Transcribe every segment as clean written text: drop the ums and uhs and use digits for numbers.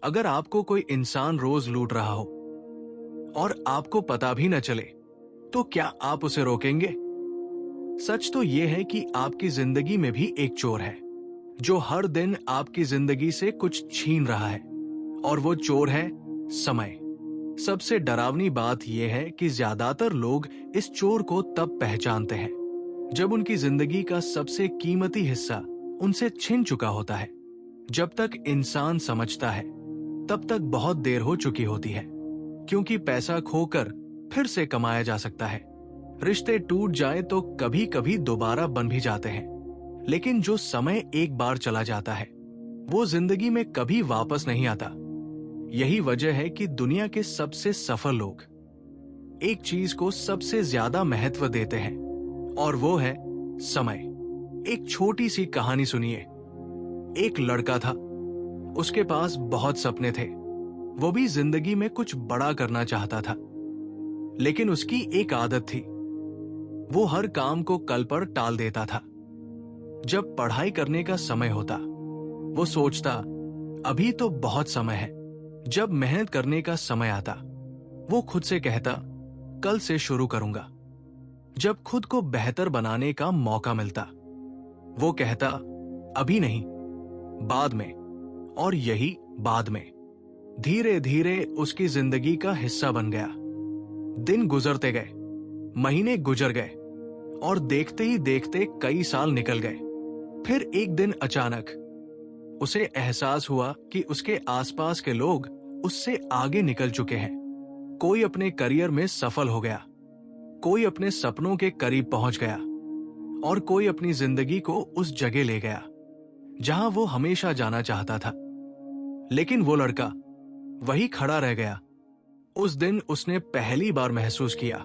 अगर आपको कोई इंसान रोज लूट रहा हो और आपको पता भी न चले, तो क्या आप उसे रोकेंगे? सच तो यह है कि आपकी जिंदगी में भी एक चोर है जो हर दिन आपकी जिंदगी से कुछ छीन रहा है, और वो चोर है समय। सबसे डरावनी बात यह है कि ज्यादातर लोग इस चोर को तब पहचानते हैं जब उनकी जिंदगी का सबसे कीमती हिस्सा उनसे छिन चुका होता है। जब तक इंसान समझता है तब तक बहुत देर हो चुकी होती है, क्योंकि पैसा खोकर फिर से कमाया जा सकता है। रिश्ते टूट जाए तो कभी कभी दोबारा बन भी जाते हैं, लेकिन जो समय एक बार चला जाता है वो जिंदगी में कभी वापस नहीं आता। यही वजह है कि दुनिया के सबसे सफल लोग एक चीज को सबसे ज्यादा महत्व देते हैं, और वो है समय। एक छोटी सी कहानी सुनिए। एक लड़का था, उसके पास बहुत सपने थे। वो भी जिंदगी में कुछ बड़ा करना चाहता था, लेकिन उसकी एक आदत थी, वो हर काम को कल पर टाल देता था। जब पढ़ाई करने का समय होता, वो सोचता अभी तो बहुत समय है। जब मेहनत करने का समय आता, वो खुद से कहता कल से शुरू करूंगा। जब खुद को बेहतर बनाने का मौका मिलता, वो कहता अभी नहीं, बाद में। और यही बाद में धीरे धीरे उसकी जिंदगी का हिस्सा बन गया। दिन गुजरते गए, महीने गुजर गए, और देखते ही देखते कई साल निकल गए। फिर एक दिन अचानक उसे एहसास हुआ कि उसके आसपास के लोग उससे आगे निकल चुके हैं। कोई अपने करियर में सफल हो गया, कोई अपने सपनों के करीब पहुंच गया, और कोई अपनी जिंदगी को उस जगह ले गया जहां वो हमेशा जाना चाहता था। लेकिन वो लड़का वही खड़ा रह गया। उस दिन उसने पहली बार महसूस किया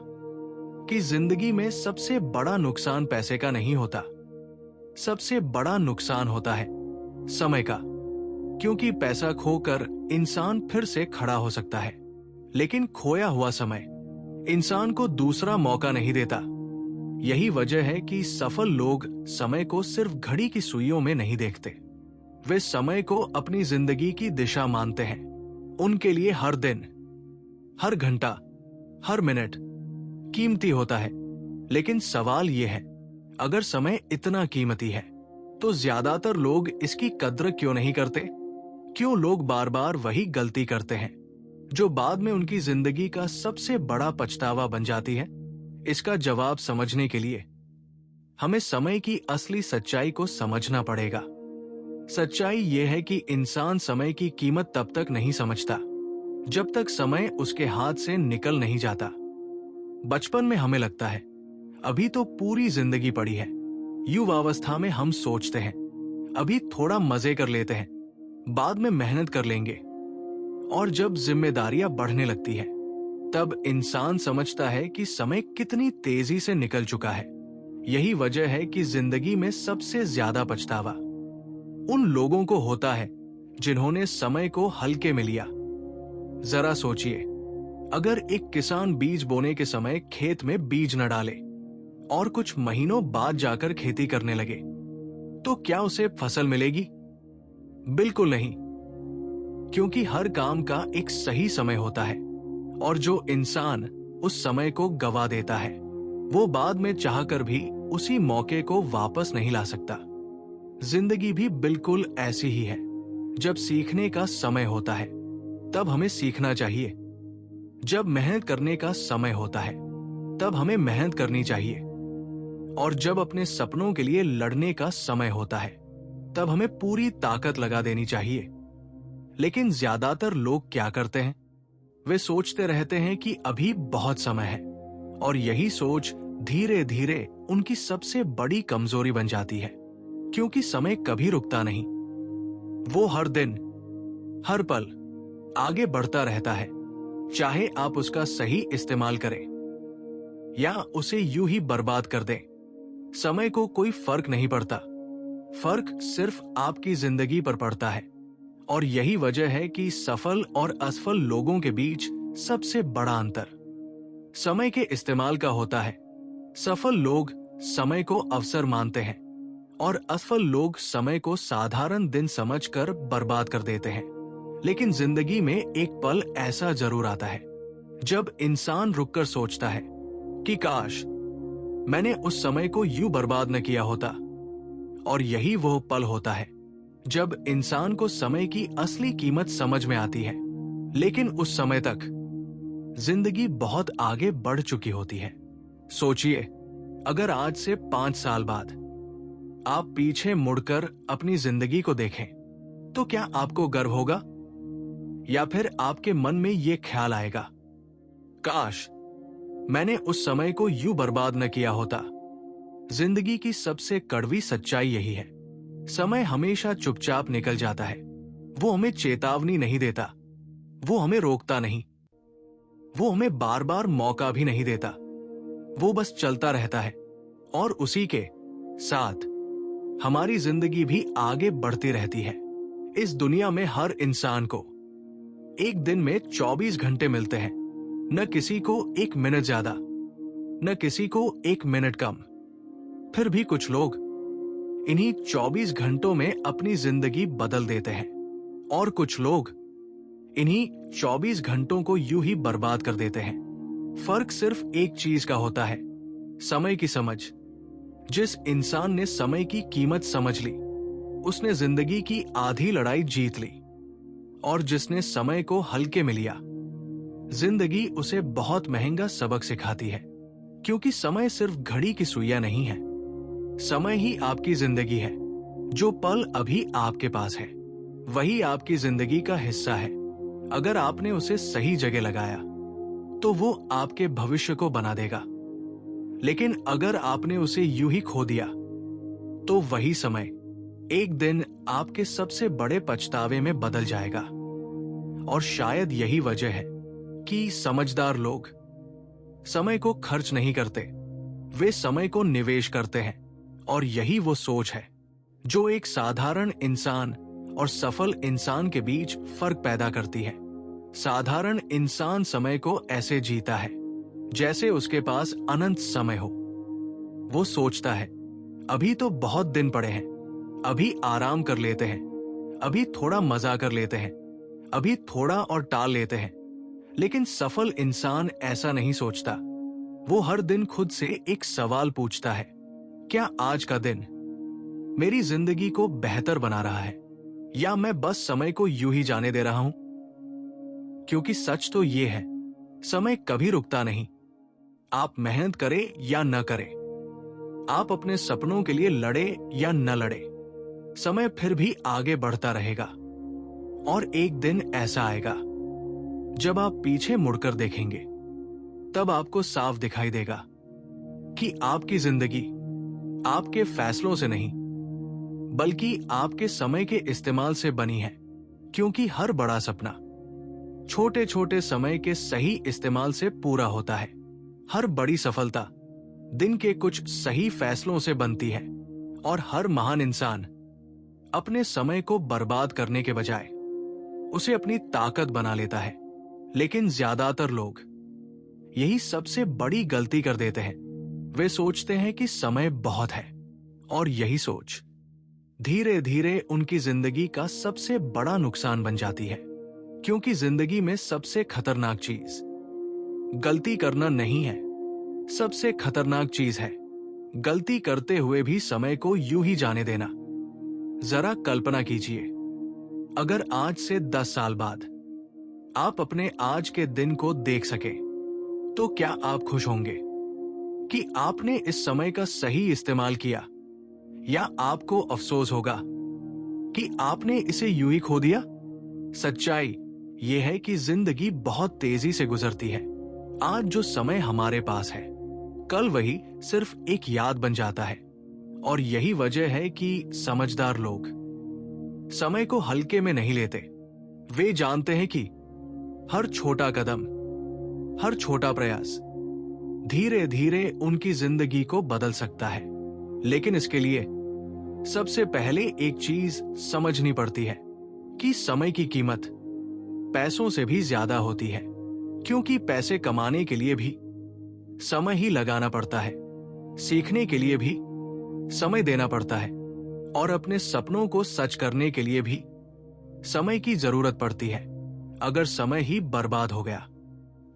कि जिंदगी में सबसे बड़ा नुकसान पैसे का नहीं होता, सबसे बड़ा नुकसान होता है समय का। क्योंकि पैसा खोकर इंसान फिर से खड़ा हो सकता है, लेकिन खोया हुआ समय इंसान को दूसरा मौका नहीं देता। यही वजह है कि सफल लोग समय को सिर्फ घड़ी की सुइयों में नहीं देखते, वे समय को अपनी जिंदगी की दिशा मानते हैं। उनके लिए हर दिन, हर घंटा, हर मिनट कीमती होता है। लेकिन सवाल यह है, अगर समय इतना कीमती है तो ज्यादातर लोग इसकी कद्र क्यों नहीं करते? क्यों लोग बार बार वही गलती करते हैं जो बाद में उनकी जिंदगी का सबसे बड़ा पछतावा बन जाती है? इसका जवाब समझने के लिए हमें समय की असली सच्चाई को समझना पड़ेगा। सच्चाई यह है कि इंसान समय की कीमत तब तक नहीं समझता जब तक समय उसके हाथ से निकल नहीं जाता। बचपन में हमें लगता है अभी तो पूरी जिंदगी पड़ी है। युवावस्था में हम सोचते हैं अभी थोड़ा मजे कर लेते हैं, बाद में मेहनत कर लेंगे। और जब जिम्मेदारियां बढ़ने लगती है, तब इंसान समझता है कि समय कितनी तेजी से निकल चुका है। यही वजह है कि जिंदगी में सबसे ज्यादा पछतावा उन लोगों को होता है जिन्होंने समय को हल्के में लिया। जरा सोचिए, अगर एक किसान बीज बोने के समय खेत में बीज न डाले और कुछ महीनों बाद जाकर खेती करने लगे, तो क्या उसे फसल मिलेगी? बिल्कुल नहीं, क्योंकि हर काम का एक सही समय होता है, और जो इंसान उस समय को गवा देता है वो बाद में चाहकर भी उसी मौके को वापस नहीं ला सकता। जिंदगी भी बिल्कुल ऐसी ही है। जब सीखने का समय होता है तब हमें सीखना चाहिए। जब मेहनत करने का समय होता है तब हमें मेहनत करनी चाहिए। और जब अपने सपनों के लिए लड़ने का समय होता है तब हमें पूरी ताकत लगा देनी चाहिए। लेकिन ज्यादातर लोग क्या करते हैं? वे सोचते रहते हैं कि अभी बहुत समय है, और यही सोच धीरे धीरे उनकी सबसे बड़ी कमजोरी बन जाती है, क्योंकि समय कभी रुकता नहीं। वो हर दिन, हर पल आगे बढ़ता रहता है, चाहे आप उसका सही इस्तेमाल करें या उसे यूं ही बर्बाद कर दें। समय को कोई फर्क नहीं पड़ता, फर्क सिर्फ आपकी जिंदगी पर पड़ता है। और यही वजह है कि सफल और असफल लोगों के बीच सबसे बड़ा अंतर समय के इस्तेमाल का होता है। सफल लोग समय को अवसर मानते हैं, और असफल लोग समय को साधारण दिन समझकर बर्बाद कर देते हैं। लेकिन जिंदगी में एक पल ऐसा जरूर आता है जब इंसान रुककर सोचता है कि काश मैंने उस समय को यूं बर्बाद न किया होता। और यही वो पल होता है जब इंसान को समय की असली कीमत समझ में आती है। लेकिन उस समय तक जिंदगी बहुत आगे बढ़ चुकी होती है। सोचिए, अगर आज से 5 साल बाद आप पीछे मुड़कर अपनी जिंदगी को देखें तो क्या आपको गर्व होगा, या फिर आपके मन में यह ख्याल आएगा, काश मैंने उस समय को यूं बर्बाद न किया होता। जिंदगी की सबसे कड़वी सच्चाई यही है, समय हमेशा चुपचाप निकल जाता है। वो हमें चेतावनी नहीं देता, वो हमें रोकता नहीं, वो हमें बार बार मौका भी नहीं देता। वो बस चलता रहता है और उसी के साथ हमारी जिंदगी भी आगे बढ़ती रहती है। इस दुनिया में हर इंसान को एक दिन में 24 घंटे मिलते हैं, न किसी को 1 मिनट ज्यादा, न किसी को 1 मिनट कम। फिर भी कुछ लोग इन्हीं 24 घंटों में अपनी जिंदगी बदल देते हैं और कुछ लोग इन्हीं 24 घंटों को यूं ही बर्बाद कर देते हैं। फर्क सिर्फ एक चीज का होता है, समय की समझ। जिस इंसान ने समय की कीमत समझ ली, उसने जिंदगी की आधी लड़ाई जीत ली, और जिसने समय को हल्के में लिया, जिंदगी उसे बहुत महंगा सबक सिखाती है। क्योंकि समय सिर्फ घड़ी की सुइयां नहीं है, समय ही आपकी जिंदगी है। जो पल अभी आपके पास है वही आपकी जिंदगी का हिस्सा है। अगर आपने उसे सही जगह लगाया तो वो आपके भविष्य को बना देगा, लेकिन अगर आपने उसे यूं ही खो दिया तो वही समय एक दिन आपके सबसे बड़े पछतावे में बदल जाएगा। और शायद यही वजह है कि समझदार लोग समय को खर्च नहीं करते, वे समय को निवेश करते हैं। और यही वो सोच है जो एक साधारण इंसान और सफल इंसान के बीच फर्क पैदा करती है। साधारण इंसान समय को ऐसे जीता है जैसे उसके पास अनंत समय हो। वो सोचता है, अभी तो बहुत दिन पड़े हैं, अभी आराम कर लेते हैं, अभी थोड़ा मजा कर लेते हैं, अभी थोड़ा और टाल लेते हैं। लेकिन सफल इंसान ऐसा नहीं सोचता। वो हर दिन खुद से एक सवाल पूछता है, क्या आज का दिन मेरी जिंदगी को बेहतर बना रहा है, या मैं बस समय को यूं ही जाने दे रहा हूं? क्योंकि सच तो ये है, समय कभी रुकता नहीं। आप मेहनत करें या न करें, आप अपने सपनों के लिए लड़े या न लड़े, समय फिर भी आगे बढ़ता रहेगा। और एक दिन ऐसा आएगा जब आप पीछे मुड़कर देखेंगे, तब आपको साफ दिखाई देगा कि आपकी जिंदगी आपके फैसलों से नहीं, बल्कि आपके समय के इस्तेमाल से बनी है। क्योंकि हर बड़ा सपना छोटे छोटे समय के सही इस्तेमाल से पूरा होता है। हर बड़ी सफलता दिन के कुछ सही फैसलों से बनती है। और हर महान इंसान अपने समय को बर्बाद करने के बजाय उसे अपनी ताकत बना लेता है। लेकिन ज्यादातर लोग यही सबसे बड़ी गलती कर देते हैं। वे सोचते हैं कि समय बहुत है, और यही सोच धीरे धीरे उनकी जिंदगी का सबसे बड़ा नुकसान बन जाती है। क्योंकि जिंदगी में सबसे खतरनाक चीज गलती करना नहीं है, सबसे खतरनाक चीज है गलती करते हुए भी समय को यूं ही जाने देना। जरा कल्पना कीजिए, अगर आज से 10 साल बाद आप अपने आज के दिन को देख सके, तो क्या आप खुश होंगे कि आपने इस समय का सही इस्तेमाल किया, या आपको अफसोस होगा कि आपने इसे यूं ही खो दिया? सच्चाई यह है कि जिंदगी बहुत तेजी से गुजरती है। आज जो समय हमारे पास है, कल वही सिर्फ एक याद बन जाता है। और यही वजह है कि समझदार लोग समय को हल्के में नहीं लेते। वे जानते हैं कि हर छोटा कदम, हर छोटा प्रयास धीरे धीरे उनकी जिंदगी को बदल सकता है। लेकिन इसके लिए सबसे पहले एक चीज समझनी पड़ती है कि समय की कीमत पैसों से भी ज्यादा होती है। क्योंकि पैसे कमाने के लिए भी समय ही लगाना पड़ता है, सीखने के लिए भी समय देना पड़ता है, और अपने सपनों को सच करने के लिए भी समय की जरूरत पड़ती है। अगर समय ही बर्बाद हो गया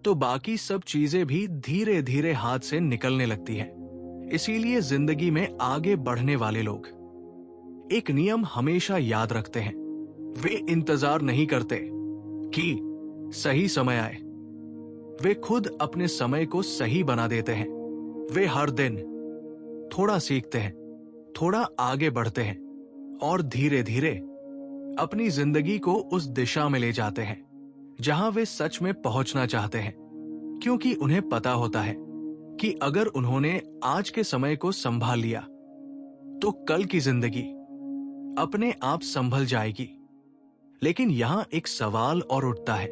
तो बाकी सब चीजें भी धीरे धीरे हाथ से निकलने लगती है। इसीलिए जिंदगी में आगे बढ़ने वाले लोग एक नियम हमेशा याद रखते हैं। वे इंतजार नहीं करते कि सही समय आए, वे खुद अपने समय को सही बना देते हैं। वे हर दिन थोड़ा सीखते हैं, थोड़ा आगे बढ़ते हैं और धीरे धीरे अपनी जिंदगी को उस दिशा में ले जाते हैं जहां वे सच में पहुंचना चाहते हैं। क्योंकि उन्हें पता होता है कि अगर उन्होंने आज के समय को संभाल लिया तो कल की जिंदगी अपने आप संभल जाएगी। लेकिन यहां एक सवाल और उठता है,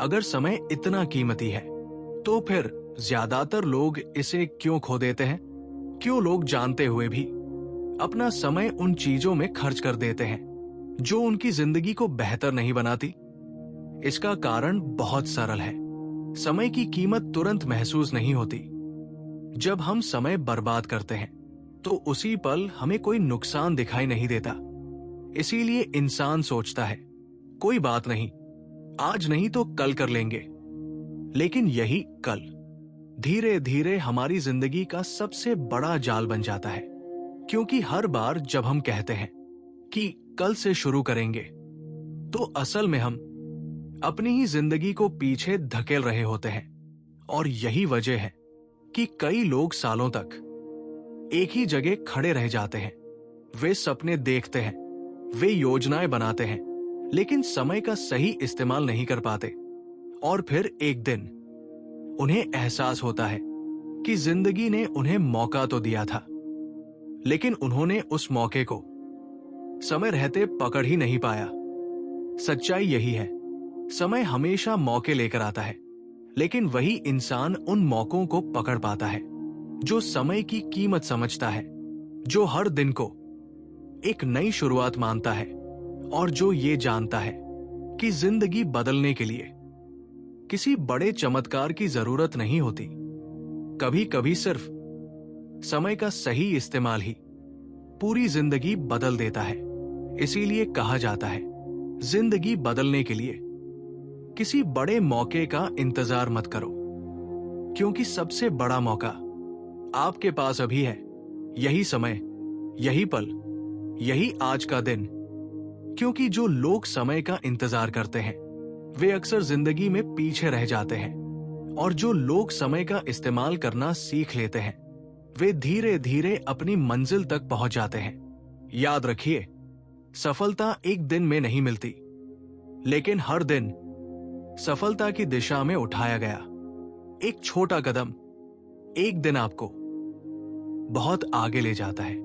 अगर समय इतना कीमती है तो फिर ज्यादातर लोग इसे क्यों खो देते हैं? क्यों लोग जानते हुए भी अपना समय उन चीजों में खर्च कर देते हैं जो उनकी जिंदगी को बेहतर नहीं बनाती? इसका कारण बहुत सरल है। समय की कीमत तुरंत महसूस नहीं होती। जब हम समय बर्बाद करते हैं तो उसी पल हमें कोई नुकसान दिखाई नहीं देता। इसीलिए इंसान सोचता है, कोई बात नहीं, आज नहीं तो कल कर लेंगे। लेकिन यही कल धीरे धीरे हमारी जिंदगी का सबसे बड़ा जाल बन जाता है। क्योंकि हर बार जब हम कहते हैं कि कल से शुरू करेंगे तो असल में हम अपनी ही जिंदगी को पीछे धकेल रहे होते हैं। और यही वजह है कि कई लोग सालों तक एक ही जगह खड़े रह जाते हैं। वे सपने देखते हैं, वे योजनाएं बनाते हैं, लेकिन समय का सही इस्तेमाल नहीं कर पाते। और फिर एक दिन उन्हें एहसास होता है कि जिंदगी ने उन्हें मौका तो दिया था, लेकिन उन्होंने उस मौके को समय रहते पकड़ ही नहीं पाया। सच्चाई यही है, समय हमेशा मौके लेकर आता है, लेकिन वही इंसान उन मौकों को पकड़ पाता है जो समय की कीमत समझता है, जो हर दिन को एक नई शुरुआत मानता है और जो ये जानता है कि जिंदगी बदलने के लिए किसी बड़े चमत्कार की जरूरत नहीं होती। कभी कभी सिर्फ समय का सही इस्तेमाल ही पूरी जिंदगी बदल देता है। इसीलिए कहा जाता है, जिंदगी बदलने के लिए किसी बड़े मौके का इंतजार मत करो, क्योंकि सबसे बड़ा मौका आपके पास अभी है। यही समय, यही पल, यही आज का दिन। क्योंकि जो लोग समय का इंतजार करते हैं वे अक्सर जिंदगी में पीछे रह जाते हैं, और जो लोग समय का इस्तेमाल करना सीख लेते हैं वे धीरे धीरे अपनी मंजिल तक पहुंच जाते हैं। याद रखिए, सफलता एक दिन में नहीं मिलती, लेकिन हर दिन सफलता की दिशा में उठाया गया एक छोटा कदम एक दिन आपको बहुत आगे ले जाता है।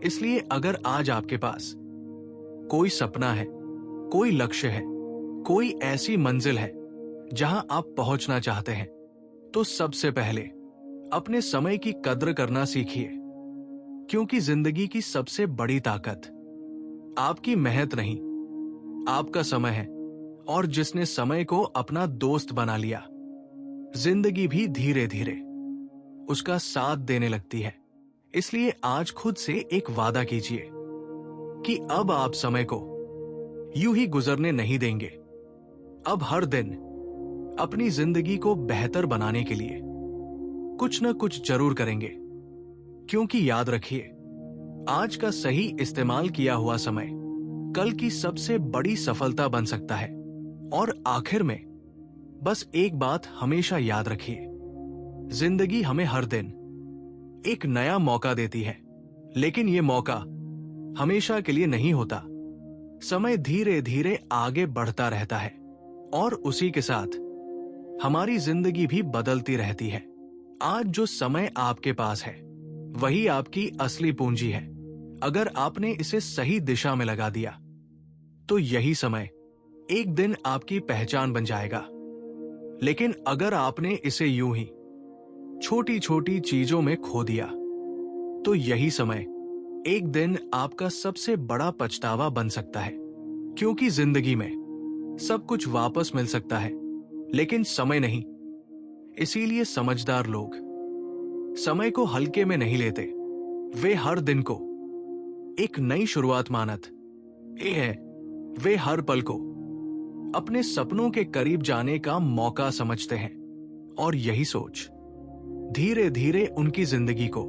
इसलिए अगर आज आपके पास कोई सपना है, कोई लक्ष्य है, कोई ऐसी मंजिल है जहां आप पहुंचना चाहते हैं, तो सबसे पहले अपने समय की कद्र करना सीखिए। क्योंकि जिंदगी की सबसे बड़ी ताकत आपकी मेहनत नहीं, आपका समय है। और जिसने समय को अपना दोस्त बना लिया, जिंदगी भी धीरे धीरे उसका साथ देने लगती है। इसलिए आज खुद से एक वादा कीजिए कि अब आप समय को यूं ही गुजरने नहीं देंगे। अब हर दिन अपनी जिंदगी को बेहतर बनाने के लिए कुछ न कुछ जरूर करेंगे। क्योंकि याद रखिए, आज का सही इस्तेमाल किया हुआ समय कल की सबसे बड़ी सफलता बन सकता है। और आखिर में बस एक बात हमेशा याद रखिए, जिंदगी हमें हर दिन एक नया मौका देती है, लेकिन यह मौका हमेशा के लिए नहीं होता। समय धीरे धीरे आगे बढ़ता रहता है और उसी के साथ हमारी जिंदगी भी बदलती रहती है। आज जो समय आपके पास है वही आपकी असली पूंजी है। अगर आपने इसे सही दिशा में लगा दिया तो यही समय एक दिन आपकी पहचान बन जाएगा। लेकिन अगर आपने इसे यूं ही छोटी छोटी चीजों में खो दिया तो यही समय एक दिन आपका सबसे बड़ा पछतावा बन सकता है। क्योंकि जिंदगी में सब कुछ वापस मिल सकता है, लेकिन समय नहीं। इसीलिए समझदार लोग समय को हल्के में नहीं लेते। वे हर दिन को एक नई शुरुआत मानत ये है वे हर पल को अपने सपनों के करीब जाने का मौका समझते हैं और यही सोच धीरे धीरे उनकी जिंदगी को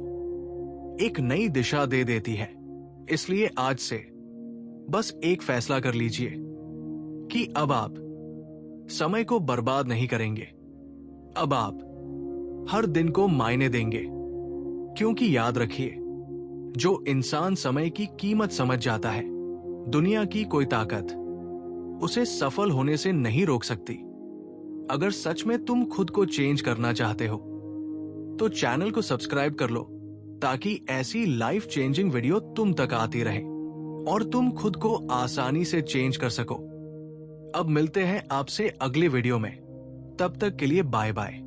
एक नई दिशा दे देती है। इसलिए आज से बस एक फैसला कर लीजिए कि अब आप समय को बर्बाद नहीं करेंगे। अब आप हर दिन को मायने देंगे, क्योंकि याद रखिए, जो इंसान समय की कीमत समझ जाता है, दुनिया की कोई ताकत उसे सफल होने से नहीं रोक सकती। अगर सच में तुम खुद को चेंज करना चाहते हो तो चैनल को सब्सक्राइब कर लो, ताकि ऐसी लाइफ चेंजिंग वीडियो तुम तक आती रहे और तुम खुद को आसानी से चेंज कर सको। अब मिलते हैं आपसे अगले वीडियो में, तब तक के लिए बाय बाय।